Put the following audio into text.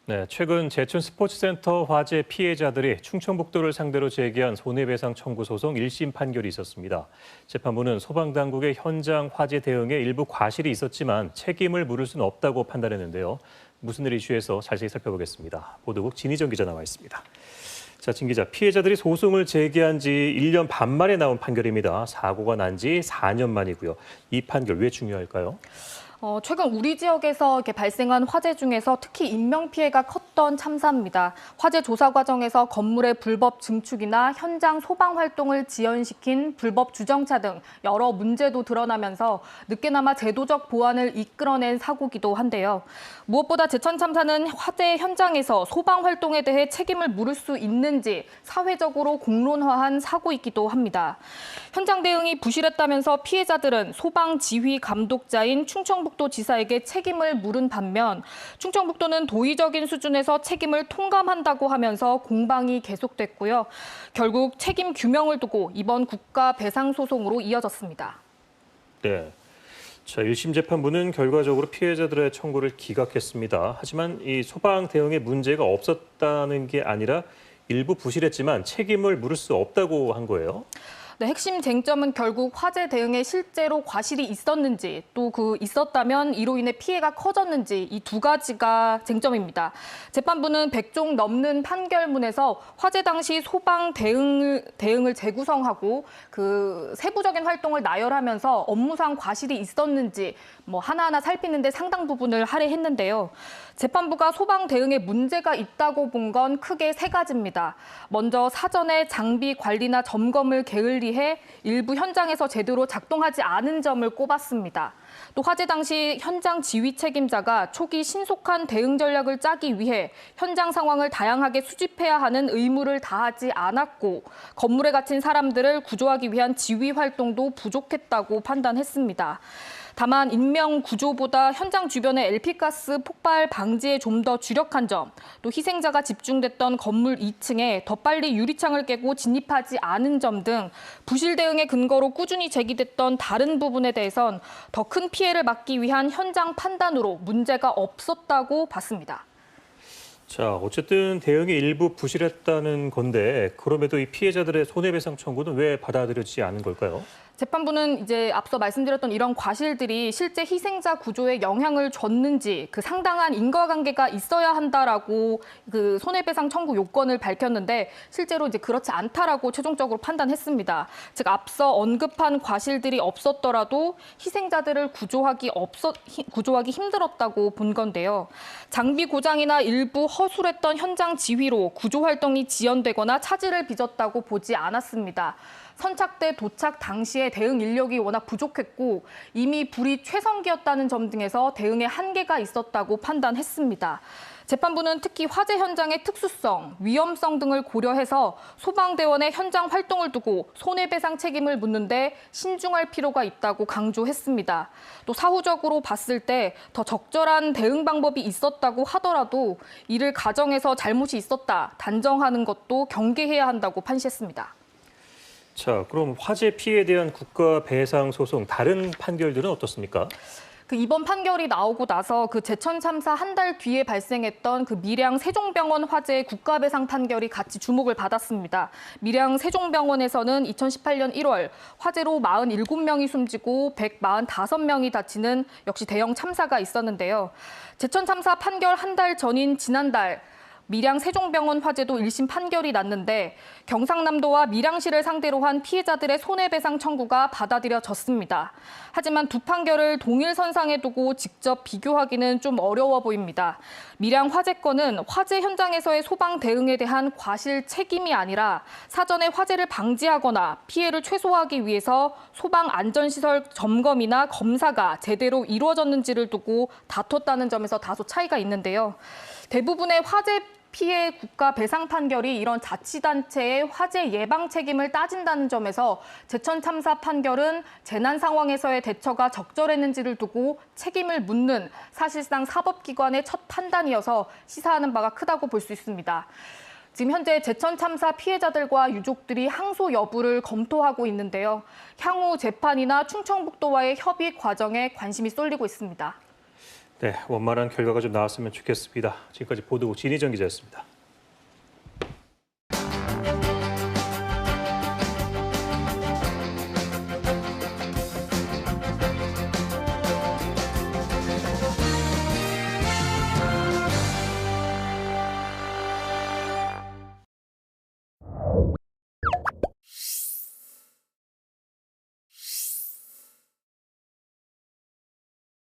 네, 최근 제천 스포츠센터 화재 피해자들이 충청북도를 상대로 제기한 손해배상 청구 소송 1심 판결이 있었습니다. 재판부는 소방당국의 현장 화재 대응에 일부 과실이 있었지만 책임을 물을 수는 없다고 판단했는데요. 무슨 일 이슈에서 자세히 살펴보겠습니다. 보도국 진희정 기자 나와 있습니다. 자, 진 기자, 피해자들이 소송을 제기한 지 1년 반 만에 나온 판결입니다. 사고가 난 지 4년 만이고요. 이 판결 왜 중요할까요? 최근 우리 지역에서 이렇게 발생한 화재 중에서 특히 인명피해가 컸던 참사입니다. 화재 조사 과정에서 건물의 불법 증축이나 현장 소방 활동을 지연시킨 불법 주정차 등 여러 문제도 드러나면서 늦게나마 제도적 보완을 이끌어낸 사고기도 한데요. 무엇보다 제천 참사는 화재 현장에서 소방 활동에 대해 책임을 물을 수 있는지 사회적으로 공론화한 사고이기도 합니다. 현장 대응이 부실했다면서 피해자들은 소방 지휘 감독자인 충청북도지사에게 책임을 물은 반면 충청북도는 도의적인 수준에서 책임을 통감한다고 하면서 공방이 계속됐고요. 결국 책임 규명을 두고 이번 국가 배상 소송으로 이어졌습니다. 네. 자, 1심 재판부는 결과적으로 피해자들의 청구를 기각했습니다. 하지만 이 소방 대응에 문제가 없었다는 게 아니라 일부 부실했지만 책임을 물을 수 없다고 한 거예요. 네, 핵심 쟁점은 결국 화재 대응에 실제로 과실이 있었는지 또 있었다면 이로 인해 피해가 커졌는지 이 두 가지가 쟁점입니다. 재판부는 100종 넘는 판결문에서 화재 당시 소방 대응을 재구성하고 세부적인 활동을 나열하면서 업무상 과실이 있었는지 하나하나 살피는데 상당 부분을 할애했는데요. 재판부가 소방 대응에 문제가 있다고 본 건 크게 세 가지입니다. 먼저 사전에 장비 관리나 점검을 게을리해 일부 현장에서 제대로 작동하지 않은 점을 꼽았습니다. 또 화재 당시 현장 지휘 책임자가 초기 신속한 대응 전략을 짜기 위해 현장 상황을 다양하게 수집해야 하는 의무를 다하지 않았고 건물에 갇힌 사람들을 구조하기 위한 지휘 활동도 부족했다고 판단했습니다. 다만 인명 구조보다 현장 주변의 LP가스 폭발 방지에 좀 더 주력한 점, 또 희생자가 집중됐던 건물 2층에 더 빨리 유리창을 깨고 진입하지 않은 점 등 부실 대응의 근거로 꾸준히 제기됐던 다른 부분에 대해선 더 큰 피해를 막기 위한 현장 판단으로 문제가 없었다고 봤습니다. 자, 어쨌든 대응이 일부 부실했다는 건데 그럼에도 이 피해자들의 손해배상 청구는 왜 받아들여지지 않은 걸까요? 재판부는 이제 앞서 말씀드렸던 이런 과실들이 실제 희생자 구조에 영향을 줬는지 상당한 인과관계가 있어야 한다라고 손해배상 청구 요건을 밝혔는데 실제로 이제 그렇지 않다라고 최종적으로 판단했습니다. 즉 앞서 언급한 과실들이 없었더라도 희생자들을 구조하기 힘들었다고 본 건데요. 장비 고장이나 일부 허술했던 현장 지휘로 구조 활동이 지연되거나 차질을 빚었다고 보지 않았습니다. 선착대 도착 당시에 대응 인력이 워낙 부족했고 이미 불이 최성기였다는 점 등에서 대응에 한계가 있었다고 판단했습니다. 재판부는 특히 화재 현장의 특수성, 위험성 등을 고려해서 소방대원의 현장 활동을 두고 손해배상 책임을 묻는데 신중할 필요가 있다고 강조했습니다. 또 사후적으로 봤을 때 더 적절한 대응 방법이 있었다고 하더라도 이를 가정해서 잘못이 있었다 단정하는 것도 경계해야 한다고 판시했습니다. 자, 그럼 화재 피해에 대한 국가 배상 소송 다른 판결들은 어떻습니까? 이번 판결이 나오고 나서 제천 참사 한 달 뒤에 발생했던 밀양 세종병원 화재 국가배상 판결이 같이 주목을 받았습니다. 밀양 세종병원에서는 2018년 1월 화재로 47명이 숨지고 145명이 다치는 역시 대형 참사가 있었는데요. 제천 참사 판결 한 달 전인 지난달 밀양 세종병원 화재도 1심 판결이 났는데 경상남도와 밀양시를 상대로 한 피해자들의 손해배상 청구가 받아들여졌습니다. 하지만 두 판결을 동일 선상에 두고 직접 비교하기는 좀 어려워 보입니다. 밀양 화재 건은 화재 현장에서의 소방 대응에 대한 과실 책임이 아니라 사전에 화재를 방지하거나 피해를 최소화하기 위해서 소방 안전시설 점검이나 검사가 제대로 이루어졌는지를 두고 다퉜다는 점에서 다소 차이가 있는데요. 대부분의 화재 피해 국가 배상 판결이 이런 자치단체의 화재 예방 책임을 따진다는 점에서 제천 참사 판결은 재난 상황에서의 대처가 적절했는지를 두고 책임을 묻는 사실상 사법기관의 첫 판단이어서 시사하는 바가 크다고 볼 수 있습니다. 지금 현재 제천 참사 피해자들과 유족들이 항소 여부를 검토하고 있는데요. 향후 재판이나 충청북도와의 협의 과정에 관심이 쏠리고 있습니다. 네, 원만한 결과가 좀 나왔으면 좋겠습니다. 지금까지 보도국 진희정 기자였습니다.